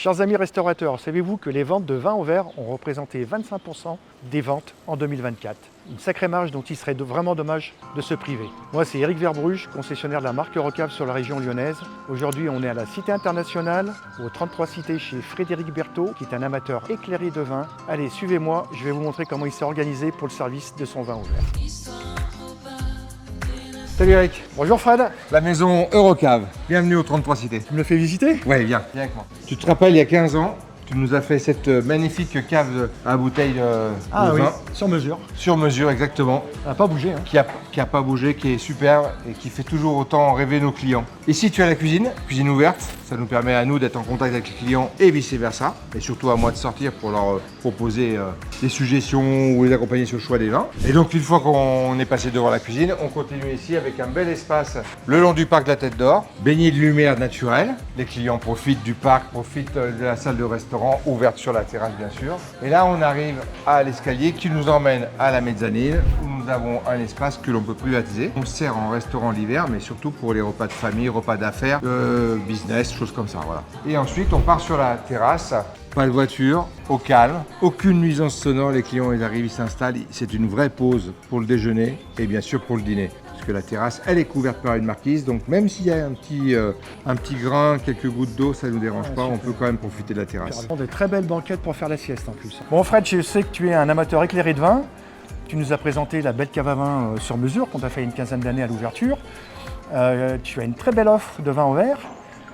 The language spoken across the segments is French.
Chers amis restaurateurs, savez-vous que les ventes de vin au verre ont représenté 25% des ventes en 2024? Une sacrée marge dont il serait vraiment dommage de se priver. Moi, c'est Eric Verbruge, concessionnaire de la marque Eurocave sur la région lyonnaise. Aujourd'hui, on est à la Cité Internationale, au 33 Cité chez Frédéric Berthaud, qui est un amateur éclairé de vin. Allez, suivez-moi, je vais vous montrer comment il s'est organisé pour le service de son vin au verre. Salut Eric. Bonjour Fred. La maison Eurocave. Bienvenue au 33 Cité. Tu me le fais visiter? Ouais, viens avec moi. Tu te rappelles, il y a 15 ans, tu nous as fait cette magnifique cave à bouteilles de vin. Sur mesure. Sur mesure, exactement. Ça n'a pas bougé. Qui a pas bougé, qui est super et qui fait toujours autant rêver nos clients. Ici, tu as la cuisine ouverte. Ça nous permet à nous d'être en contact avec les clients et vice-versa. Et surtout à moi de sortir pour leur proposer des suggestions ou les accompagner sur le choix des vins. Et donc, une fois qu'on est passé devant la cuisine, on continue ici avec un bel espace le long du parc de la Tête d'Or, baigné de lumière naturelle. Les clients profitent du parc, profitent de la salle de restaurant ouverte sur la terrasse, bien sûr. Et là, on arrive à l'escalier qui nous emmène à la mezzanine où nous avons un espace que l'on peut privatiser. On sert en restaurant l'hiver, mais surtout pour les repas de famille, repas d'affaires, business, choses comme ça, voilà. Et ensuite, on part sur la terrasse. Pas de voiture, au calme, aucune nuisance sonore, les clients ils arrivent, ils s'installent, c'est une vraie pause pour le déjeuner et bien sûr pour le dîner. Parce que la terrasse, elle est couverte par une marquise, donc même s'il y a un petit grain, quelques gouttes d'eau, ça ne nous dérange pas, on peut quand même profiter de la terrasse. Des très belles banquettes pour faire la sieste en plus. Bon Fred, je sais que tu es un amateur éclairé de vin. Tu nous as présenté la belle cave à vin sur mesure qu'on t'a fait une quinzaine d'années à l'ouverture. Tu as une très belle offre de vin au verre.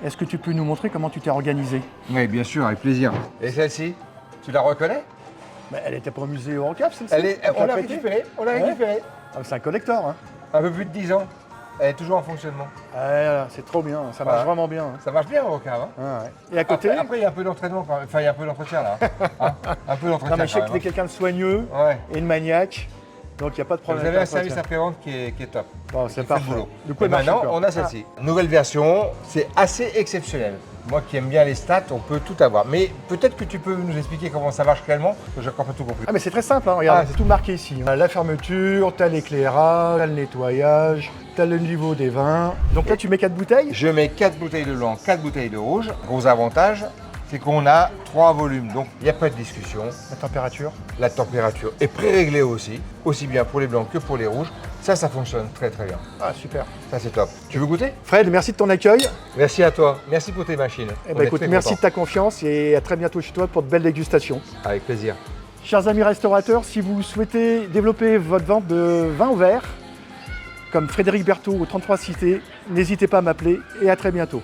Est-ce que tu peux nous montrer comment tu t'es organisé? Oui, bien sûr, avec plaisir. Et celle-ci, tu la reconnais? Elle était pas au musée Eurocave, celle-ci? On l'a récupérée, C'est un collector, hein. Un peu plus de 10 ans. Elle est toujours en fonctionnement. C'est trop bien, ça marche vraiment bien. Ça marche bien Eurocave. Hein. Et à côté? Après, il y a un peu d'entraînement, enfin il y a un peu d'entretien là. Hein. Un peu d'entretien. Non mais je sais que tu es quelqu'un de soigneux et de maniaque. Donc il n'y a pas de problème. Vous avez un service après-vente qui est top. Bon, c'est parfait. Du coup, maintenant, on a celle-ci. Nouvelle version, c'est assez exceptionnel. Moi qui aime bien les stats, on peut tout avoir. Mais peut-être que tu peux nous expliquer comment ça marche réellement, parce que j'ai encore pas tout compris. Ah mais c'est très simple, hein. Regarde, c'est tout marqué ici. La fermeture, t'as l'éclairage, t'as le nettoyage, t'as le niveau des vins. Donc là tu mets 4 bouteilles? Je mets 4 bouteilles de blanc, 4 bouteilles de rouge. Gros avantage, c'est qu'on a 3 volumes, donc il n'y a pas de discussion. La température est pré-réglée aussi bien pour les blancs que pour les rouges. Ça fonctionne très très bien. Ah super. Ça c'est top. Tu veux goûter? Fred, merci de ton accueil. Merci à toi. Merci pour tes machines. Écoute, merci de ta confiance et à très bientôt chez toi pour de belles dégustations. Avec plaisir. Chers amis restaurateurs, si vous souhaitez développer votre vente de vin au verre, comme Frédéric Berthaud au 33 Cité, n'hésitez pas à m'appeler et à très bientôt.